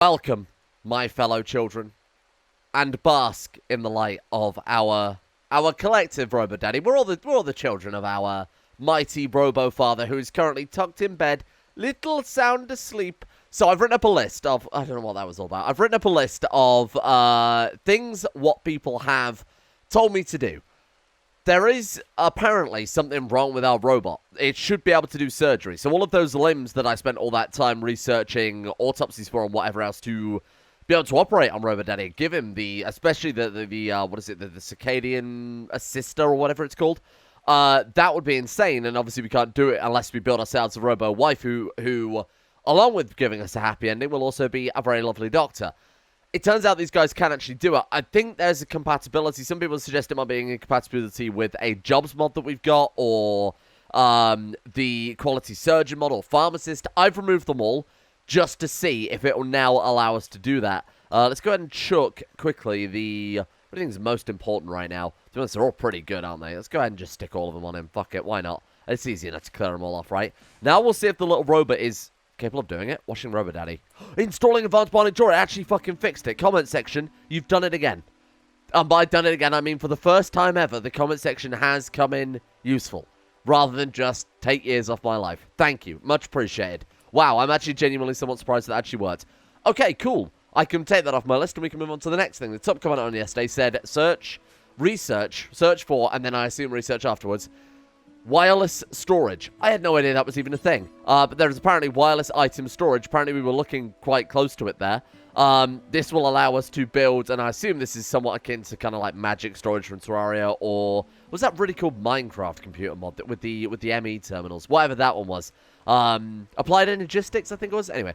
Welcome, my fellow children, and bask in the light of our collective Robo Daddy. We're all the children of our mighty Robo Father, who is currently tucked in bed, little sound asleep. So I've written up a list of, I don't know what that was all about. I've written up a list of things what people have told me to do. There is apparently something wrong with our robot. It should be able to do surgery. So all of those limbs that I spent all that time researching autopsies for and whatever else to be able to operate on Robo Daddy, give him especially the Circadian Assistant or whatever it's called. That would be insane, and obviously we can't do it unless we build ourselves a Robo wife who, along with giving us a happy ending, will also be a very lovely doctor. It turns out these guys can actually do it. I think there's a compatibility. Some people suggest it might be an incompatibility with a jobs mod that we've got, or the quality surgeon mod, or pharmacist. I've removed them all just to see if it will now allow us to do that. Let's go ahead and chuck quickly what do you think is most important right now? To be honest, they're all pretty good, aren't they? Let's go ahead and just stick all of them on him. Fuck it, why not? It's easy enough to clear them all off, right? Now we'll see if the little robot is capable of doing it. Watching Robo Daddy. Installing advanced binding drawer. It actually fucking fixed it. Comment section, you've done it again. And by done it again, I mean for the first time ever, the comment section has come in useful. Rather than just take years off my life. Thank you. Much appreciated. Wow, I'm actually genuinely somewhat surprised that actually worked. Okay, cool. I can take that off my list and we can move on to the next thing. The top comment on yesterday said, search for, and then I assume research afterwards, wireless storage. I had no idea that was even a thing. But there is apparently wireless item storage. Apparently we were looking quite close to it there. This will allow us to build, and I assume this is somewhat akin to kind of like magic storage from Terraria, or was that really cool Minecraft computer mod with the ME terminals? Whatever that one was. Applied Energistics, I think it was. Anyway,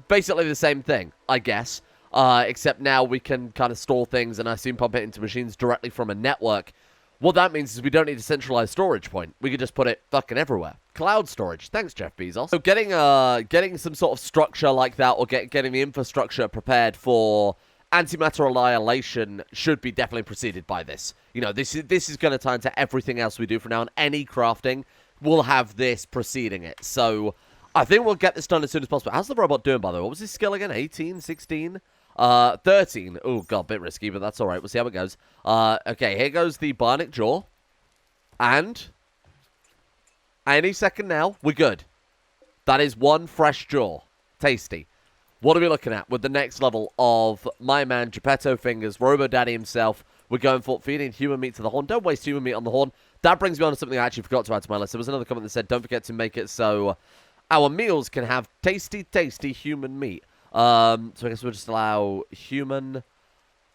basically the same thing, I guess. Except now we can kind of store things and I assume pump it into machines directly from a network. What that means is we don't need a centralized storage point. We could just put it fucking everywhere. Cloud storage. Thanks, Jeff Bezos. So getting some sort of structure like that, or getting the infrastructure prepared for antimatter annihilation should be definitely preceded by this. You know, this is going to tie into everything else we do from now on. Any crafting will have this preceding it. So I think we'll get this done as soon as possible. How's the robot doing, by the way? What was his skill again? 18, 16? 13. Oh, God, a bit risky, but that's all right. We'll see how it goes. Okay, here goes the bionic jaw. And any second now, we're good. That is one fresh jaw. Tasty. What are we looking at with the next level of my man, Geppetto Fingers, Robo Daddy himself? We're going for feeding human meat to the horn. Don't waste human meat on the horn. That brings me on to something I actually forgot to add to my list. There was another comment that said, don't forget to make it so our meals can have tasty, tasty human meat. So I guess we'll just allow human.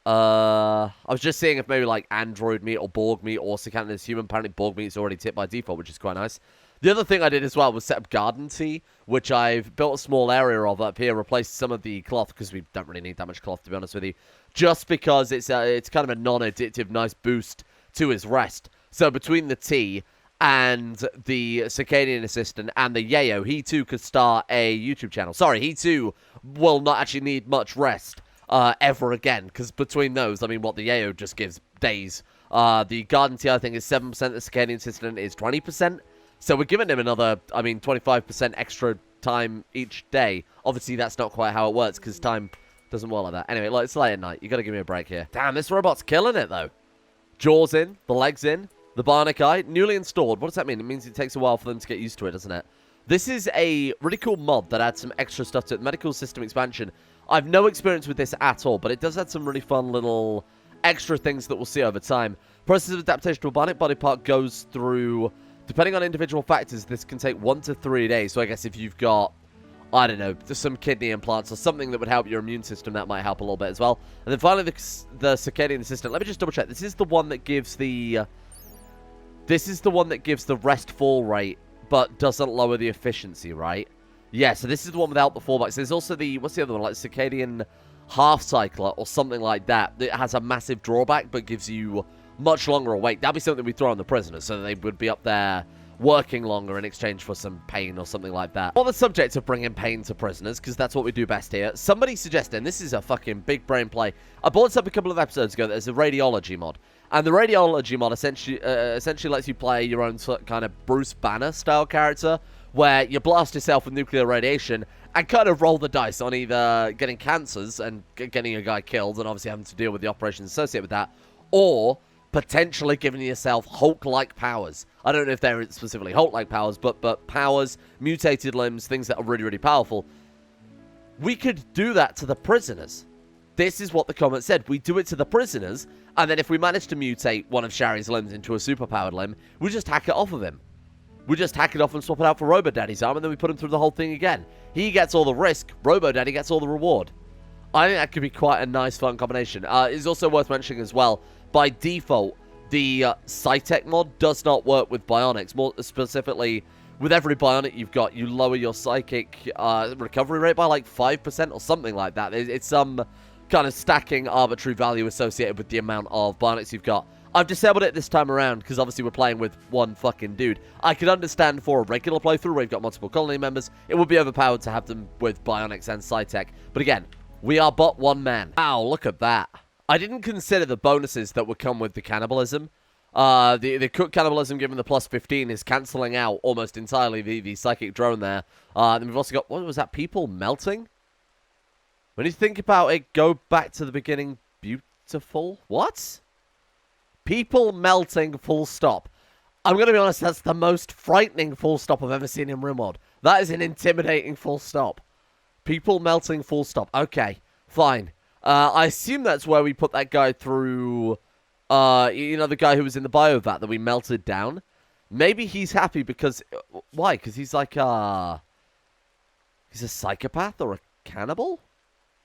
I was just seeing if maybe like android meat or Borg meat also counted as human. Apparently Borg meat is already tipped by default, which is quite nice. The other thing I did as well was set up garden tea, which I've built a small area of up here, replaced some of the cloth, because we don't really need that much cloth, to be honest with you, just because it's kind of a non-addictive, nice boost to his rest. So between the tea and the Circadian Assistant and the Yayo, he too could start a YouTube channel. Sorry, he too will not actually need much rest ever again, because between those, I mean, what the Yayo just gives days. The garden tea, I think, is 7%. The Circadian Assistant is 20%. So we're giving him another, 25% extra time each day. Obviously, that's not quite how it works, because time doesn't work like that. Anyway, look, it's late at night. You got to give me a break here. Damn, this robot's killing it, though. Jaws in, the legs in, the bionic eye, newly installed. What does that mean? It means it takes a while for them to get used to it, doesn't it? This is a really cool mod that adds some extra stuff to it. Medical system expansion. I've no experience with this at all, but it does add some really fun little extra things that we'll see over time. Process of adaptation to a bionic body part goes through, depending on individual factors, this can take 1 to 3 days. So I guess if you've got, I don't know, some kidney implants or something that would help your immune system, that might help a little bit as well. And then finally, the Circadian Assistant. Let me just double check. This is the one that gives the rest fall rate, but doesn't lower the efficiency, right? Yeah, so this is the one without the fallbacks. There's also what's the other one? Like Circadian Half Cycler or something like that. It has a massive drawback, but gives you much longer awake. That'd be something we throw on the prisoners, so they would be up there working longer in exchange for some pain or something like that. On the subject of bringing pain to prisoners, because that's what we do best here, somebody suggested, and this is a fucking big brain play, I brought this up a couple of episodes ago, there's a Radiology Mod. And the Radiology Mod essentially lets you play your own kind of Bruce Banner style character, where you blast yourself with nuclear radiation, and kind of roll the dice on either getting cancers and getting a guy killed and obviously having to deal with the operations associated with that, or potentially giving yourself Hulk-like powers. I don't know if they're specifically Hulk-like powers, but powers, mutated limbs, things that are really, really powerful. We could do that to the prisoners. This is what the comment said. We do it to the prisoners, and then if we manage to mutate one of Shari's limbs into a superpowered limb, we just hack it off of him. We just hack it off and swap it out for Robo Daddy's arm, and then we put him through the whole thing again. He gets all the risk. Robo Daddy gets all the reward. I think that could be quite a nice, fun combination. It's also worth mentioning as well, by default, the Psytech mod does not work with bionics. More specifically, with every bionic you've got, you lower your psychic recovery rate by like 5% or something like that. It's some kind of stacking arbitrary value associated with the amount of bionics you've got. I've disabled it this time around because obviously we're playing with one fucking dude. I could understand for a regular playthrough where you've got multiple colony members, it would be overpowered to have them with bionics and Psytech. But again, we are but one man. Wow, look at that. I didn't consider the bonuses that would come with the cannibalism. The cook cannibalism given the plus 15 is cancelling out almost entirely the psychic drone there. Then we've also got, what was that, people melting? When you think about it, go back to the beginning, beautiful. What? People melting, full stop. I'm going to be honest, that's the most frightening full stop I've ever seen in Rimworld. That is an intimidating full stop. People melting, full stop. Okay, fine. I assume that's where we put that guy through, you know, the guy who was in the biovat that we melted down. Maybe he's happy because, why? Because he's like, he's a psychopath or a cannibal?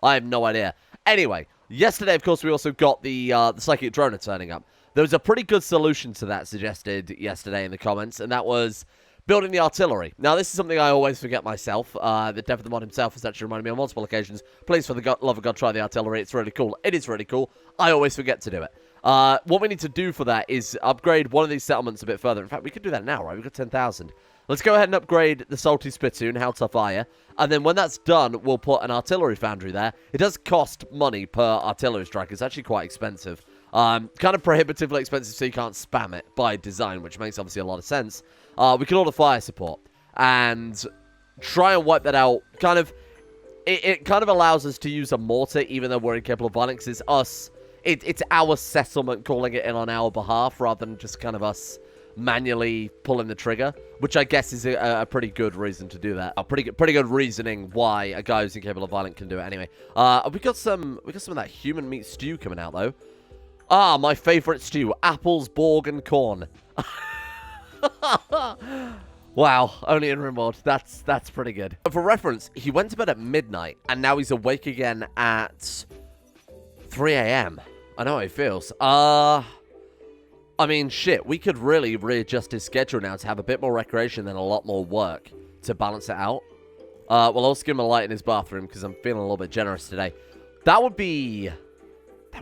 I have no idea. Anyway, yesterday, of course, we also got the psychic drone turning up. There was a pretty good solution to that suggested yesterday in the comments, and that was building the artillery. Now, this is something I always forget myself. The Dev of the Mod himself has actually reminded me on multiple occasions. Please, for the love of God, try the artillery. It's really cool. It is really cool. I always forget to do it. What we need to do for that is upgrade one of these settlements a bit further. In fact, we could do that now, right? We've got 10,000. Let's go ahead and upgrade the Salty Spittoon. How tough are you? And then when that's done, we'll put an artillery foundry there. It does cost money per artillery strike. It's actually quite expensive. Kind of prohibitively expensive, so you can't spam it by design, which makes obviously a lot of sense. We can order fire support and try and wipe that out. Kind of, it kind of allows us to use a mortar, even though we're incapable of violence. It's our settlement calling it in on our behalf, rather than just kind of us manually pulling the trigger, which I guess is a pretty good reason to do that. A pretty good reasoning why a guy who's incapable of violence can do it. Anyway, we got some of that human meat stew coming out though. Ah, my favorite stew: apples, Borg, and corn. Wow, only in Rimworld. That's pretty good. But for reference, he went to bed at midnight, and now he's awake again at 3 a.m. I know how he feels. I mean, shit, we could really readjust his schedule now to have a bit more recreation and a lot more work to balance it out. We'll also give him a light in his bathroom because I'm feeling a little bit generous today. That would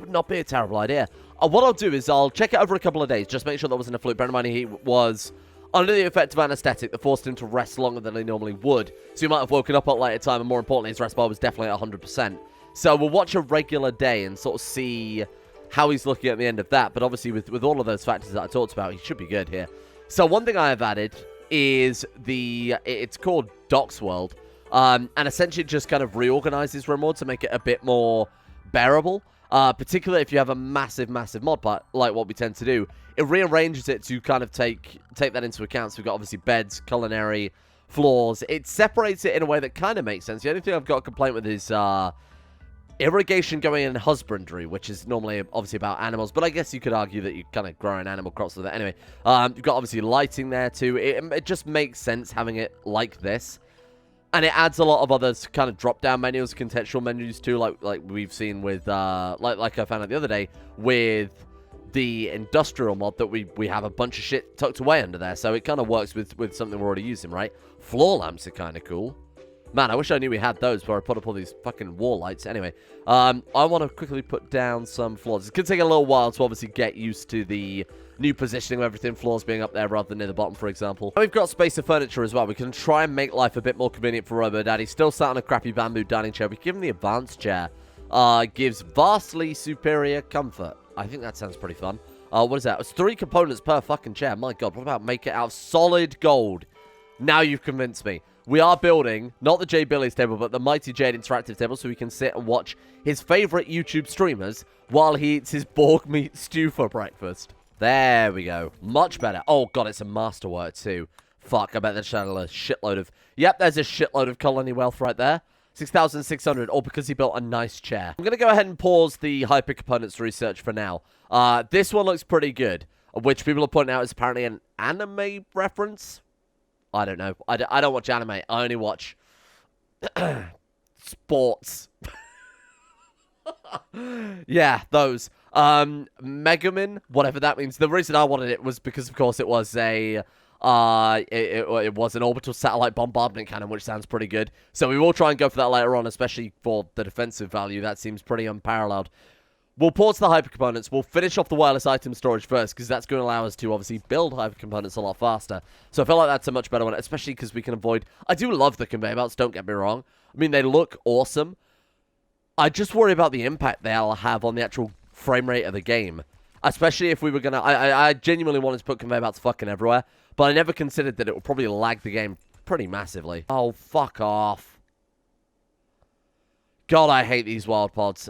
not be a terrible idea. What I'll do is I'll check it over a couple of days. Just make sure that wasn't a fluke. Bear in mind, he was under the effect of anesthetic that forced him to rest longer than he normally would. So he might have woken up at a later time, and more importantly, his rest bar was definitely at 100%. So we'll watch a regular day and sort of see how he's looking at the end of that. But obviously, with all of those factors that I talked about, he should be good here. So one thing I have added is it's called Doc's World. And essentially it just kind of reorganizes Rimworld to make it a bit more bearable. Particularly if you have a massive mod part, like what we tend to do. It rearranges it to kind of take that into account. So we've got obviously beds, culinary, floors. It separates it in a way that kind of makes sense. The only thing I've got a complaint with is irrigation going in husbandry, which is normally obviously about animals. But I guess you could argue that you kind of growing animal crops with it. Anyway, you've got obviously lighting there too. It just makes sense having it like this. And it adds a lot of other kind of drop-down menus, contextual menus too, like we've seen with, like I found out the other day, with the industrial mod that we have a bunch of shit tucked away under there. So it kind of works with something we're already using, right? Floor lamps are kind of cool. Man, I wish I knew we had those before I put up all these fucking wall lights. Anyway, I want to quickly put down some floors. It's going to take a little while to obviously get used to the new positioning of everything, floors being up there rather than near the bottom, for example. And we've got space of furniture as well. We can try and make life a bit more convenient for Robo Daddy. Still sat on a crappy bamboo dining chair. We give him the advanced chair. Gives vastly superior comfort. I think that sounds pretty fun. What is that? It's 3 components per fucking chair. My God, what about make it out of solid gold? Now you've convinced me. we are building, not the J Billy's table, but the Mighty Jade interactive table, so we can sit and watch his favorite YouTube streamers while he eats his Borg meat stew for breakfast. There we go. Much better. Oh, God, it's a masterwork, too. Fuck, I bet the channel a shitload of... Yep, there's a shitload of colony wealth right there. 6,600, all because he built a nice chair. I'm going to go ahead and pause the hypercomponents research for now. This one looks pretty good, which people are pointing out is apparently an anime reference. I don't know. I don't watch anime. I only watch sports. Yeah, those. Megamin, whatever that means. The reason I wanted it was because, of course, it was a... it was an orbital satellite bombardment cannon, which sounds pretty good. So we will try and go for that later on, especially for the defensive value. That seems pretty unparalleled. We'll pause the hypercomponents. We'll finish off the wireless item storage first, because that's going to allow us to obviously build hypercomponents a lot faster. So I feel like that's a much better one, especially because we can avoid... I do love the conveyor belts, don't get me wrong. I mean, they look awesome. I just worry about the impact they'll have on the actual frame rate of the game. Especially if we were going to... I genuinely wanted to put conveyor belts fucking everywhere, but I never considered that it would probably lag the game pretty massively. Oh, fuck off. God, I hate these wild pods.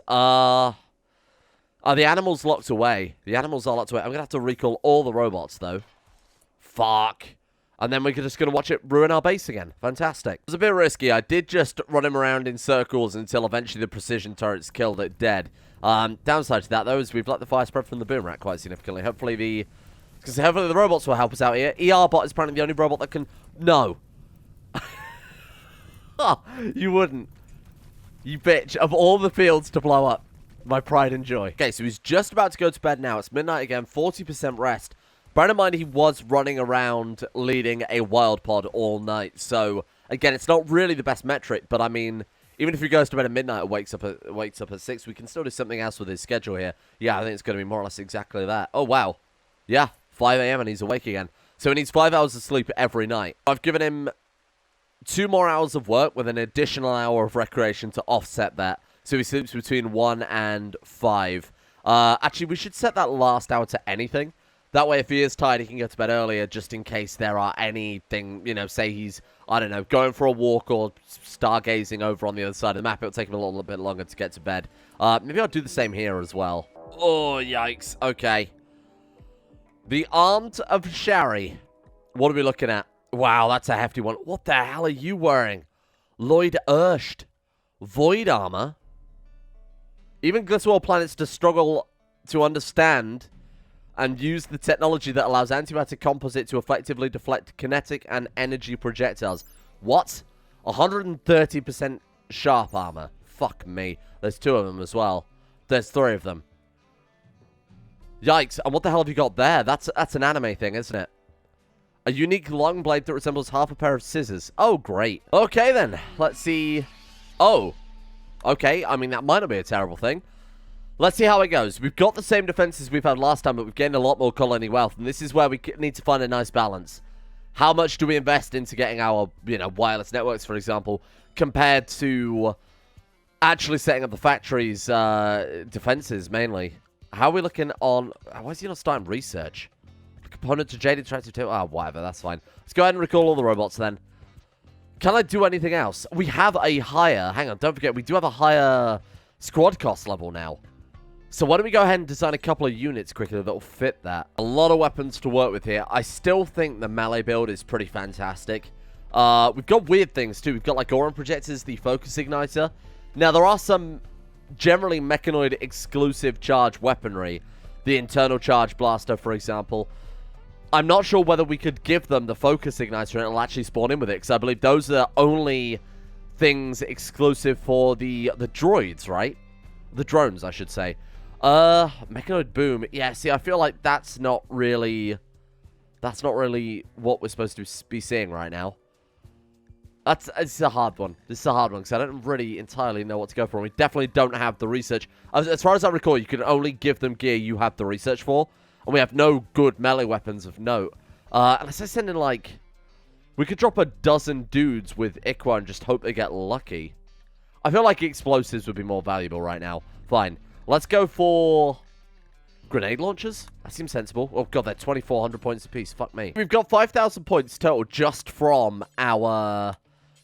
Oh, the animal's locked away. The animals are locked away. I'm going to have to recall all the robots, though. Fuck. And then we're just going to watch it ruin our base again. Fantastic. It was a bit risky. I did just run him around in circles until eventually the precision turrets killed it dead. Downside to that, though, is we've let the fire spread from the boom rack quite significantly. Hopefully the robots will help us out here. ER bot is apparently the only robot that can... No. Oh, you wouldn't. You bitch. Of all the fields to blow up. My pride and joy. Okay, so he's just about to go to bed now. It's midnight again. 40% rest. Bear in mind, he was running around leading a wild pod all night. So, again, it's not really the best metric. But, I mean, even if he goes to bed at midnight and wakes up at 6, we can still do something else with his schedule here. Yeah, I think it's going to be more or less exactly that. Oh, wow. Yeah, 5 a.m. and he's awake again. So he needs 5 hours of sleep every night. I've given him 2 more hours of work with an additional hour of recreation to offset that. So he sleeps between 1 and 5. Actually, we should set that last hour to anything. That way, if he is tired, he can go to bed earlier, just in case there are anything, you know, say he's, I don't know, going for a walk or stargazing over on the other side of the map. It'll take him a little bit longer to get to bed. Maybe I'll do the same here as well. Oh, yikes. Okay. The Armed of Shari. What are we looking at? Wow, that's a hefty one. What the hell are you wearing? Lloyd Erst. Void armor. Even Glitterworld planets to struggle to understand and use the technology that allows antimatter composite to effectively deflect kinetic and energy projectiles. What? 130% sharp armor. Fuck me. There's 2 of them as well. There's 3 of them. Yikes. And what the hell have you got there? That's an anime thing, isn't it? A unique long blade that resembles half a pair of scissors. Oh, great. Okay, then. Let's see. Oh. Okay, I mean, that might not be a terrible thing. Let's see how it goes. We've got the same defenses we've had last time, but we've gained a lot more colony wealth, and this is where we need to find a nice balance. How much do we invest into getting our, you know, wireless networks, for example, compared to actually setting up the factory's defenses, mainly? How are we looking on... Why is he not starting research? Component to Jade Interactive Table? Ah, whatever, that's fine. Let's go ahead and recall all the robots, then. Can I do anything else? We have a higher... Hang on, don't forget, we do have a higher squad cost level now. So why don't we go ahead and design a couple of units quickly that will fit that. A lot of weapons to work with here. I still think the melee build is pretty fantastic. We've got weird things, too. We've got, like, Auron projectors, the focus igniter. Now, there are some generally mechanoid exclusive charge weaponry. The internal charge blaster, for example. I'm not sure whether we could give them the focus igniter and it'll actually spawn in with it, because I believe those are the only things exclusive for the droids, right? The drones, I should say. Mechanoid boom. Yeah, see, I feel like that's not really what we're supposed to be seeing right now. It's a hard one. This is a hard one, because I don't really entirely know what to go for. We definitely don't have the research. As far as I recall, you can only give them gear you have the research for. And we have no good melee weapons of note. Unless I send in, like... We could drop a dozen dudes with Ikwa and just hope they get lucky. I feel like explosives would be more valuable right now. Fine. Let's go for... grenade launchers? That seems sensible. Oh, God, they're 2,400 points apiece. Fuck me. We've got 5,000 points total just from our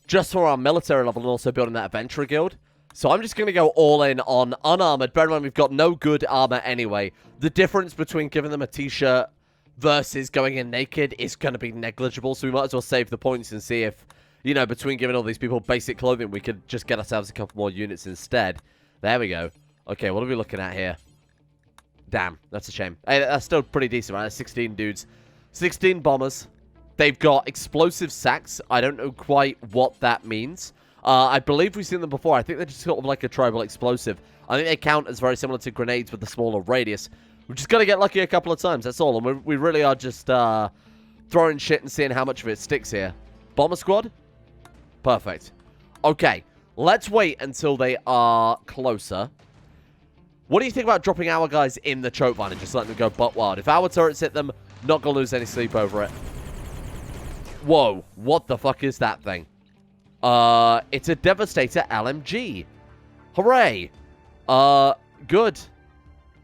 just for our military level and also building that adventurer guild. So I'm just going to go all in on unarmored. Bear in mind, we've got no good armor anyway. The difference between giving them a t-shirt versus going in naked is going to be negligible. So we might as well save the points and see if, you know, between giving all these people basic clothing, we could just get ourselves a couple more units instead. There we go. Okay, what are we looking at here? Damn, that's a shame. Hey, that's still pretty decent, right? 16 dudes. 16 bombers. They've got explosive sacks. I don't know quite what that means. I believe we've seen them before. I think they're just sort of like a tribal explosive. I think they count as very similar to grenades with a smaller radius. We've just got to get lucky a couple of times, that's all. And we really are just throwing shit and seeing how much of it sticks here. Bomber squad? Perfect. Okay, let's wait until they are closer. What do you think about dropping our guys in the choke vine and just letting them go butt wild? If our turrets hit them, not going to lose any sleep over it. Whoa, what the fuck is that thing? It's a Devastator LMG. Hooray. Good.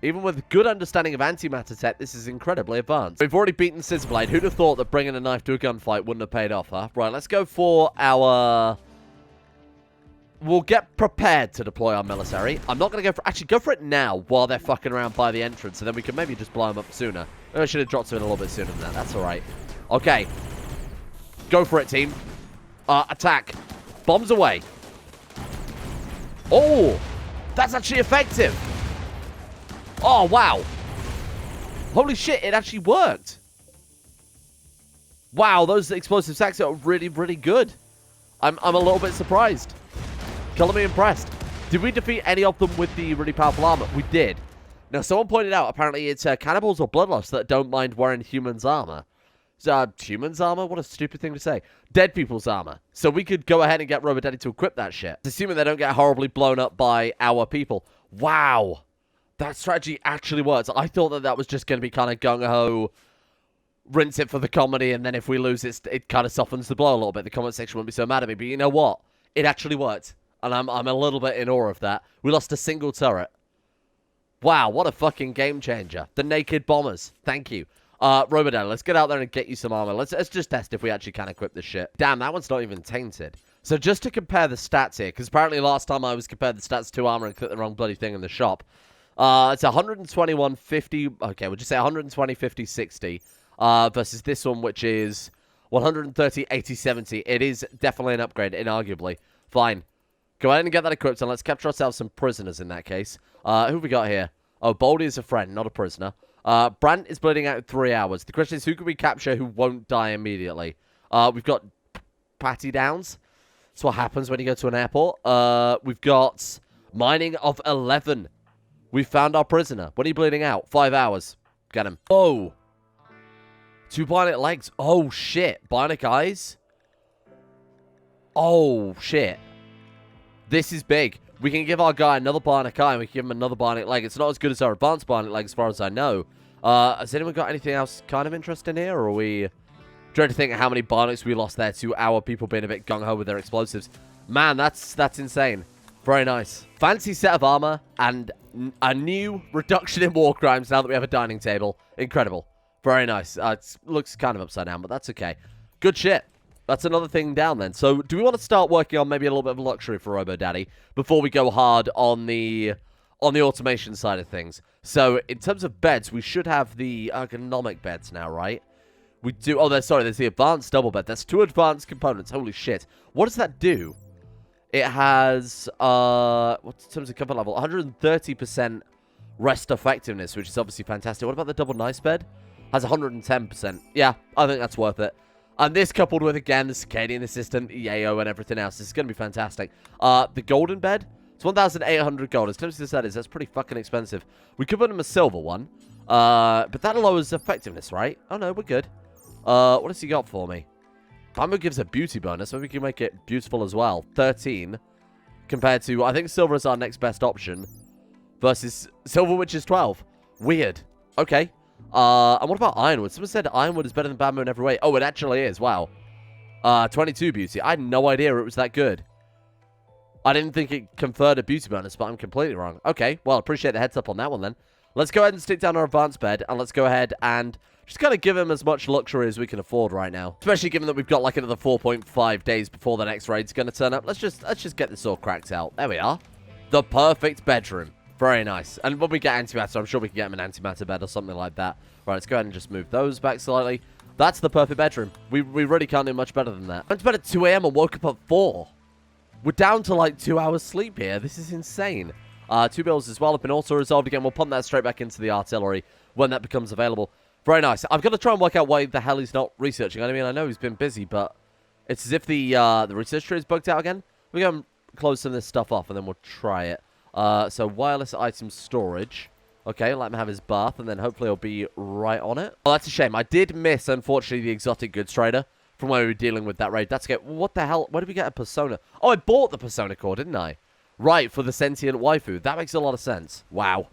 Even with good understanding of antimatter tech, this is incredibly advanced. We've already beaten Scissorblade. Who'd have thought that bringing a knife to a gunfight wouldn't have paid off, huh? Right, let's go for our... We'll get prepared to deploy our military. I'm not going to go for... Actually, go for it now while they're fucking around by the entrance, and then we can maybe just blow them up sooner. Maybe I should have dropped them in a little bit sooner than that. That's all right. Okay. Go for it, team. Attack. Bombs away. Oh, that's actually effective. Oh, wow. Holy shit, it actually worked. Wow, those explosive sacks are really, really good. I'm a little bit surprised. Color me impressed. Did we defeat any of them with the really powerful armor? We did. Now, someone pointed out, apparently it's cannibals or bloodlusts that don't mind wearing humans' armor. Humans' armor? What a stupid thing to say. Dead people's armor. So we could go ahead and get Robo Daddy to equip that shit. Assuming they don't get horribly blown up by our people. Wow. That strategy actually works. I thought that that was just going to be kind of gung-ho, rinse it for the comedy, and then if we lose it, it kind of softens the blow a little bit. The comment section won't be so mad at me. But you know what? It actually worked. And I'm a little bit in awe of that. We lost a single turret. Wow, what a fucking game changer. The naked bombers. Thank you. Robodad, let's get out there and get you some armor. Let's just test if we actually can equip this shit. Damn, that one's not even tainted. So just to compare the stats here, because apparently last time I was compared the stats to armor and clicked the wrong bloody thing in the shop. It's 121.50. Okay, we'll just say 120.50.60 versus this one, which is 130.80.70. It is definitely an upgrade, inarguably. Fine. Go ahead and get that equipped, and let's capture ourselves some prisoners in that case. Who have we got here? Oh, Baldy is a friend, not a prisoner. Brant is bleeding out in 3 hours. The question is, who can we capture who won't die immediately? We've got Patty Downs. That's what happens when you go to an airport. We've got Mining of 11. We found our prisoner. When are you bleeding out? 5 hours. Get him. Oh. 2 bionic legs. Oh, shit. Bionic eyes. Oh, shit. This is big. We can give our guy another bionic eye, and we can give him another bionic leg. It's not as good as our advanced bionic leg, as far as I know. Has anyone got anything else kind of interesting here, or are we... Trying to think of how many bionics we lost there to our people being a bit gung-ho with their explosives. Man, that's insane. Very nice. Fancy set of armor, and a new reduction in war crimes now that we have a dining table. Incredible. Very nice. It looks kind of upside down, but that's okay. Good shit. That's another thing down then. So, do we want to start working on maybe a little bit of luxury for Robo Daddy before we go hard on the automation side of things? So, in terms of beds, we should have the ergonomic beds now, right? We do... Oh, there's the advanced double bed. That's 2 advanced components. Holy shit. What does that do? It has, what's in terms of comfort level? 130% rest effectiveness, which is obviously fantastic. What about the double nice bed? Has 110%. Yeah, I think that's worth it. And this coupled with, again, the Circadian Assistant, EAO, and everything else. This is going to be fantastic. The golden bed, it's 1,800 gold. As tempting as that is, that's pretty fucking expensive. We could put him a silver one. But that lowers effectiveness, right? Oh, no, we're good. What has he got for me? Bamboo gives a beauty bonus. Maybe we can make it beautiful as well. 13. Compared to, I think silver is our next best option. Versus silver, which is 12. Weird. Okay. And what about ironwood? Someone said ironwood is better than bamboo in every way. Oh, it actually is. Wow. 22 beauty. I had no idea it was that good. I didn't think it conferred a beauty bonus, but I'm completely wrong. Okay. Well, appreciate the heads up on that one then. Let's go ahead and stick down our advanced bed, and let's go ahead and Just kind of give him as much luxury as we can afford right now. Especially given that we've got like another 4.5 days before the next raid's going to turn up. Let's just get this all cracked out. There we are. The perfect bedroom. Very nice. And when we get antimatter, I'm sure we can get him an antimatter bed or something like that. Right, let's go ahead and just move those back slightly. That's the perfect bedroom. We really can't do much better than that. I went to bed at 2 a.m. and woke up at 4. We're down to like 2 hours sleep here. This is insane. 2 bills as well have been auto-resolved again. We'll pump that straight back into the artillery when that becomes available. Very nice. I've got to try and work out why the hell he's not researching. I mean, I know he's been busy, but it's as if the research tree is bugged out again. We're going to close some of this stuff off, and then we'll try it. So wireless item storage. Okay, let him have his bath, and then hopefully he'll be right on it. Oh, that's a shame. I did miss, unfortunately, the exotic goods trader from when we were dealing with that raid. That's good. What the hell? Where did we get a persona? Oh, I bought the persona core, didn't I? Right, for the sentient waifu. That makes a lot of sense. Wow.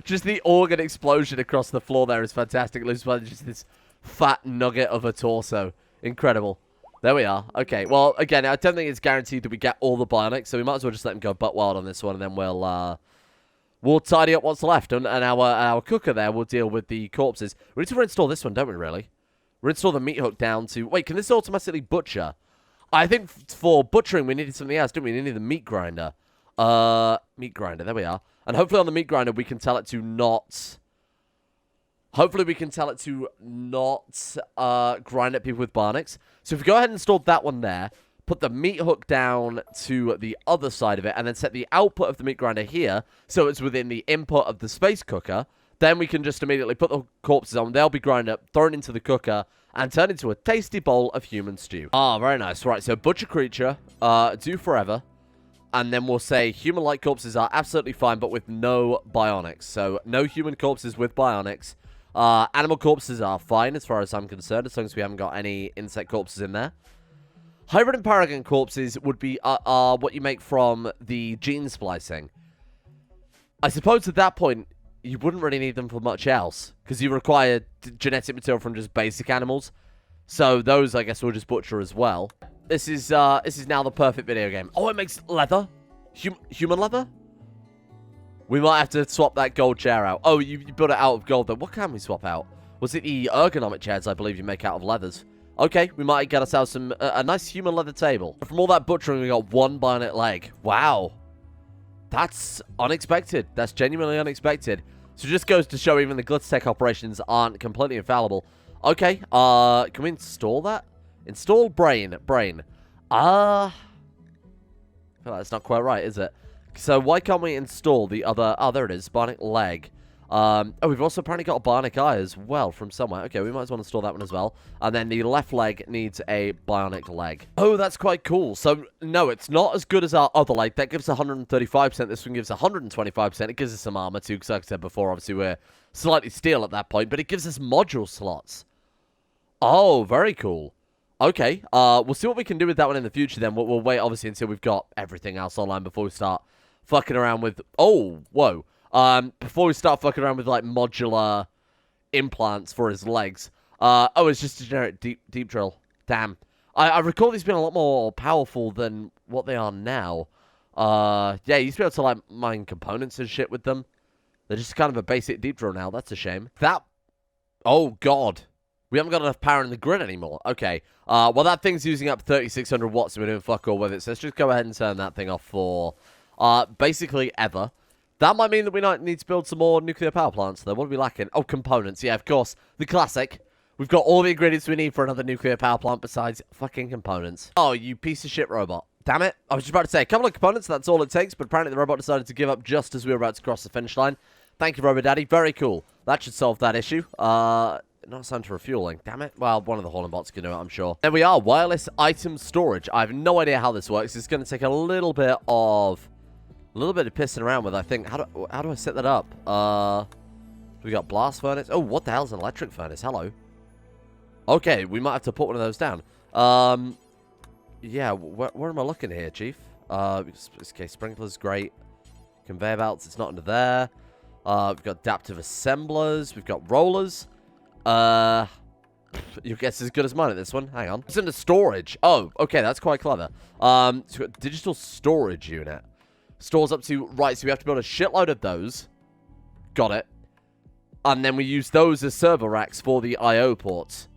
Just the organ explosion across the floor there is fantastic. It looks like just this fat nugget of a torso. Incredible. There we are. Okay, well, again, I don't think it's guaranteed that we get all the bionics, so we might as well just let him go butt wild on this one, and then we'll tidy up what's left, and our cooker there will deal with the corpses. We need to reinstall this one, don't we, really? Reinstall the meat hook down to... Wait, can this automatically butcher? I think for butchering, we needed something else, didn't we? We needed the meat grinder. Meat grinder, there we are. And hopefully on the meat grinder, we can tell it to not... Hopefully we can tell it to not grind at people with bionics. So if we go ahead and install that one there, put the meat hook down to the other side of it, and then set the output of the meat grinder here, so it's within the input of the space cooker, then we can just immediately put the corpses on, they'll be ground up, thrown into the cooker, and turned into a tasty bowl of human stew. Ah, very nice. Right, so butcher creature, do forever, and then we'll say human-like corpses are absolutely fine, but with no bionics. So no human corpses with bionics. Animal corpses are fine as far as I'm concerned, as long as we haven't got any insect corpses in there. Hybrid and paragon corpses would be what you make from the gene splicing. I suppose at that point, you wouldn't really need them for much else, because you require genetic material from just basic animals. So those, I guess, we'll just butcher as well. This is now the perfect video game. Oh, it makes leather? Human leather? We might have to swap that gold chair out. Oh, you built it out of gold, though. What can we swap out? Was it the ergonomic chairs, I believe, you make out of leathers? Okay, we might get ourselves a nice human leather table. From all that butchering, we got one bionic leg. Wow. That's unexpected. That's genuinely unexpected. So it just goes to show even the Glitz operations aren't completely infallible. Okay, can we install that? Install Brrainz. I feel like that's not quite right, is it? So why can't we install the other... Oh, there it is. Bionic leg. Oh, we've also apparently got a bionic eye as well from somewhere. Okay, we might as well install that one as well. And then the left leg needs a bionic leg. Oh, that's quite cool. So, no, it's not as good as our other leg. That gives 135%. This one gives 125%. It gives us some armor too, because like I said before, obviously we're slightly steel at that point. But it gives us module slots. Oh, very cool. Okay, we'll see what we can do with that one in the future then. We'll wait, obviously, until we've got everything else online before we start fucking around with... Oh, whoa. Before we start fucking around with, like, modular implants for his legs. Oh, it's just a generic deep drill. Damn. I recall these being a lot more powerful than what they are now. Yeah, you used to be able to, like, mine components and shit with them. They're just kind of a basic deep drill now. That's a shame. That... Oh, God. We haven't got enough power in the grid anymore. Okay. Well, that thing's using up 3,600 watts and we're doing fuck all with it. So let's just go ahead and turn that thing off for, basically ever. That might mean that we might need to build some more nuclear power plants, though. What are we lacking? Oh, components. Yeah, of course. The classic. We've got all the ingredients we need for another nuclear power plant besides fucking components. Oh, you piece of shit robot. Damn it. I was just about to say, a couple of components, that's all it takes, but apparently the robot decided to give up just as we were about to cross the finish line. Thank you, Robot Daddy. Very cool. That should solve that issue. Not time for refueling. Damn it. Well, one of the hauling bots can do it, I'm sure. There we are. Wireless item storage. I have no idea how this works. It's going to take a little bit of pissing around with, I think. How do I set that up? We got blast furnace. Oh, what the hell is an electric furnace? Hello. Okay, we might have to put one of those down. Yeah, where am I looking here, Chief? Okay, sprinklers, great. Conveyor belts, it's not under there. We've got adaptive assemblers. We've got rollers. Your guess is as good as mine at this one. Hang on. It's under storage. Oh, okay, that's quite clever. So we've got digital storage unit. Stores up to... Right, so we have to build a shitload of those. Got it. And then we use those as server racks for the I/O ports.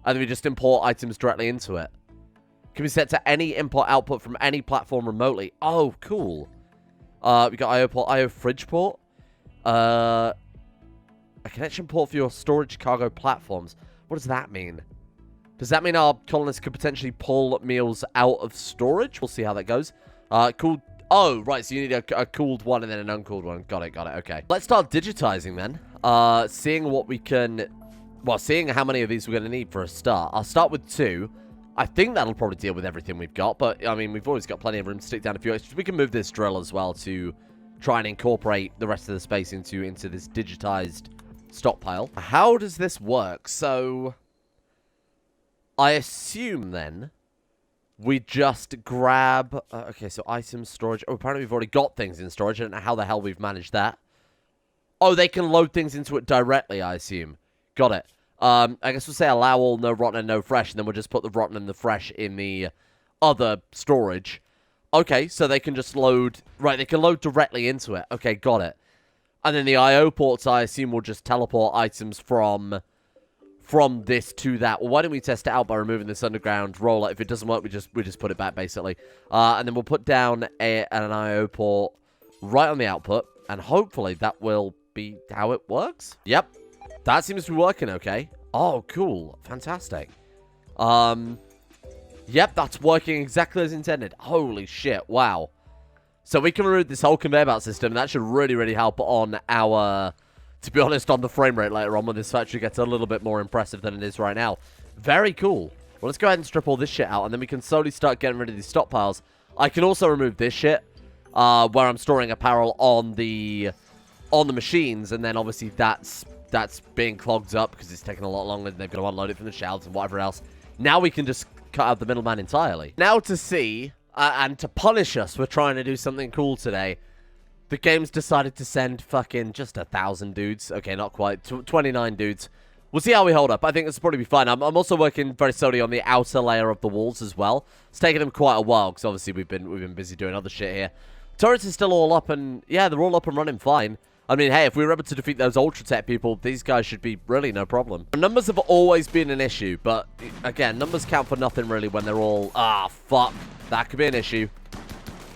And then we just import items directly into it. Can be set to any input-output from any platform remotely. Oh, cool. We got I/O port, I/O fridge port. A connection port for your storage cargo platforms. What does that mean? Does that mean our colonists could potentially pull meals out of storage? We'll see how that goes. Cool. Oh, right. So you need a cooled one and then an uncooled one. Got it. Okay. Let's start digitizing then. Seeing what we can... Well, seeing how many of these we're going to need for a start. I'll start with 2. I think that'll probably deal with everything we've got. But, I mean, we've always got plenty of room to stick down a few extras. We can move this drill as well to try and incorporate the rest of the space into this digitized stockpile. How does this work? So... I assume, then, we just grab... okay, so items, storage... Oh, apparently we've already got things in storage. I don't know how the hell we've managed that. Oh, they can load things into it directly, I assume. Got it. I guess we'll say allow all, no rotten and no fresh, and then we'll just put the rotten and the fresh in the other storage. Okay, so they can just load... Right, they can load directly into it. Okay, got it. And then the I/O ports, I assume, will just teleport items from this to that. Well, why don't we test it out by removing this underground roller? If it doesn't work, we just put it back, basically. And then we'll put down an I/O port right on the output, and hopefully that will be how it works. Yep, that seems to be working okay. Oh, cool. Fantastic. Yep, that's working exactly as intended. Holy shit, wow. So we can remove this whole conveyor belt system, and that should really, really help on our... To be honest, on the frame rate later on when this factory gets a little bit more impressive than it is right now. Very cool. Well, let's go ahead and strip all this shit out, and then we can slowly start getting rid of these stockpiles. I can also remove this shit, where I'm storing apparel on the machines, and then obviously that's being clogged up because it's taking a lot longer, and they've got to unload it from the shelves and whatever else. Now we can just cut out the middleman entirely. Now to see, and to punish us, we're trying to do something cool today. The game's decided to send fucking just 1,000 dudes. Okay, not quite. 29 dudes. We'll see how we hold up. I think this will probably be fine. I'm also working very slowly on the outer layer of the walls as well. It's taken them quite a while, because obviously we've been busy doing other shit here. Turrets are still all up, and yeah, they're all up and running fine. I mean, hey, if we were able to defeat those Ultra Tech people, these guys should be really no problem. Numbers have always been an issue, but again, numbers count for nothing really when they're all... Ah, fuck. That could be an issue.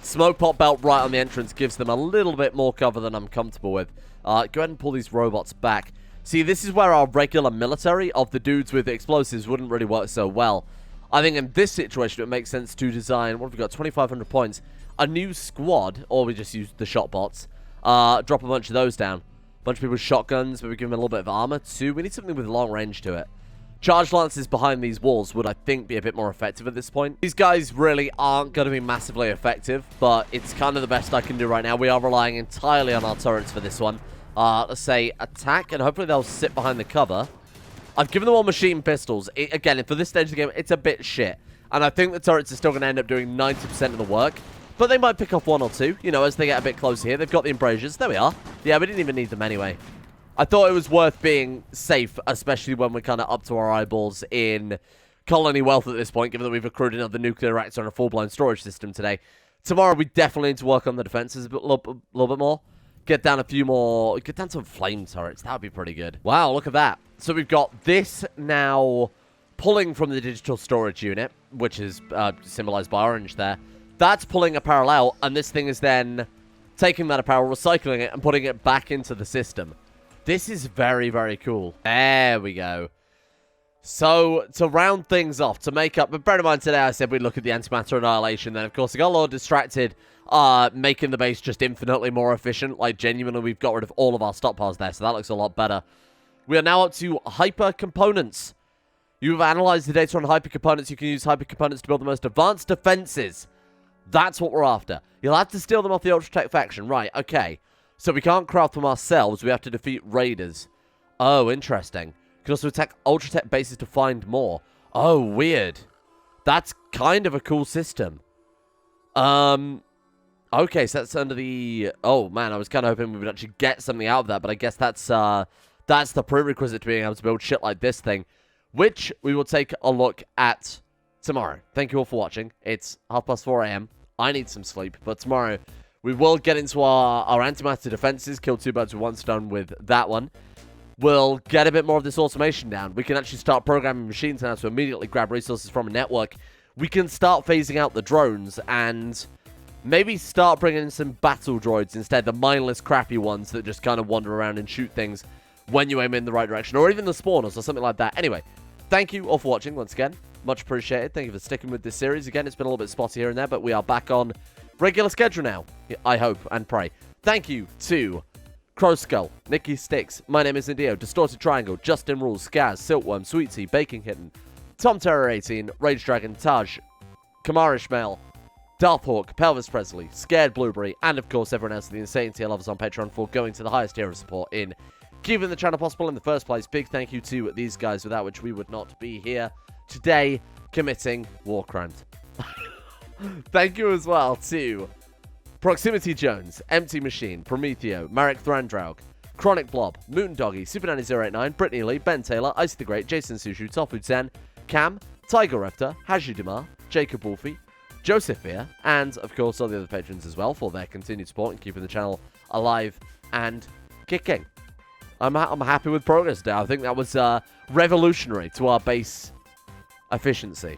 Smoke pot belt right on the entrance gives them a little bit more cover than I'm comfortable with. Go ahead and pull these robots back. See, this is where our regular military of the dudes with the explosives wouldn't really work so well. I think in this situation, it makes sense to design... What have we got? 2,500 points. A new squad, or we just use the shot bots. Drop a bunch of those down. A bunch of people with shotguns, maybe give them a little bit of armor too. We need something with long range to it. Charge lances behind these walls would, I think, be a bit more effective at this point. These guys really aren't going to be massively effective, but it's kind of the best I can do right now. We are relying entirely on our turrets for this one. Let's say attack, and hopefully they'll sit behind the cover. I've given them all machine pistols. Again, for this stage of the game, it's a bit shit. And I think the turrets are still going to end up doing 90% of the work. But they might pick off 1 or 2, you know, as they get a bit closer here. They've got the embrasures. There we are. Yeah, we didn't even need them anyway. I thought it was worth being safe, especially when we're kind of up to our eyeballs in colony wealth at this point, given that we've accrued another nuclear reactor and a full-blown storage system today. Tomorrow, we definitely need to work on the defenses a little bit more. Get down a few more... Get down some flame turrets. That would be pretty good. Wow, look at that. So we've got this now pulling from the digital storage unit, which is symbolized by orange there. That's pulling apparel out, and this thing is then taking that apparel, recycling it, and putting it back into the system. This is very, very cool. There we go. So, to round things off, to make up... But bear in mind, today I said we'd look at the antimatter annihilation. Then, of course, I got a little distracted, making the base just infinitely more efficient. Like, genuinely, we've got rid of all of our stockpiles there, so that looks a lot better. We are now up to hyper components. You've analyzed the data on hyper components. You can use hyper components to build the most advanced defenses. That's what we're after. You'll have to steal them off the Ultra Tech faction. Right, okay. So we can't craft them ourselves. We have to defeat raiders. Oh, interesting. We can also attack Ultra Tech bases to find more. Oh, weird. That's kind of a cool system. Okay, so that's under the... Oh, man, I was kind of hoping we would actually get something out of that, but I guess that's the prerequisite to being able to build shit like this thing, which we will take a look at tomorrow. Thank you all for watching. It's 4:30 AM. I need some sleep, but tomorrow we will get into our antimatter defenses, kill 2 birds with 1 stone with that one. we'll get a bit more of this automation down. We can actually start programming machines now to immediately grab resources from a network. We can start phasing out the drones and maybe start bringing in some battle droids instead, the mindless crappy ones that just kind of wander around and shoot things when you aim in the right direction, or even the spawners or something like that. Anyway, thank you all for watching once again. Much appreciated. Thank you for sticking with this series. Again, it's been a little bit spotty here and there, but we are back on regular schedule now, I hope and pray. Thank you to Crow Skull, Nikki Sticks, My Name is Indio, Distorted Triangle, Justin Rules, Skaz, Silkworm, Sweet Tea, Baking Kitten, Tom Terror 18, Rage Dragon, Taj, Kamar Ishmael, Darthhawk, Pelvis Presley, Scared Blueberry, and of course everyone else in the insane tier lovers on Patreon for going to the highest tier of support in keeping the channel possible in the first place. Big thank you to these guys, without which we would not be here today committing war crimes. Thank you as well to Proximity Jones, Empty Machine, Prometheo, Marek Thrandraug, Chronic Blob, Moon Doggy, Super Nanny 089, Brittany Lee, Ben Taylor, Ice the Great, Jason Sushu, Tofu 10, Cam, Tiger Raptor, Hajidimar, Jacob Wolfie, Joseph Beer, and of course all the other patrons as well for their continued support and keeping the channel alive and kicking. I'm happy with progress now. I think that was revolutionary to our base efficiency.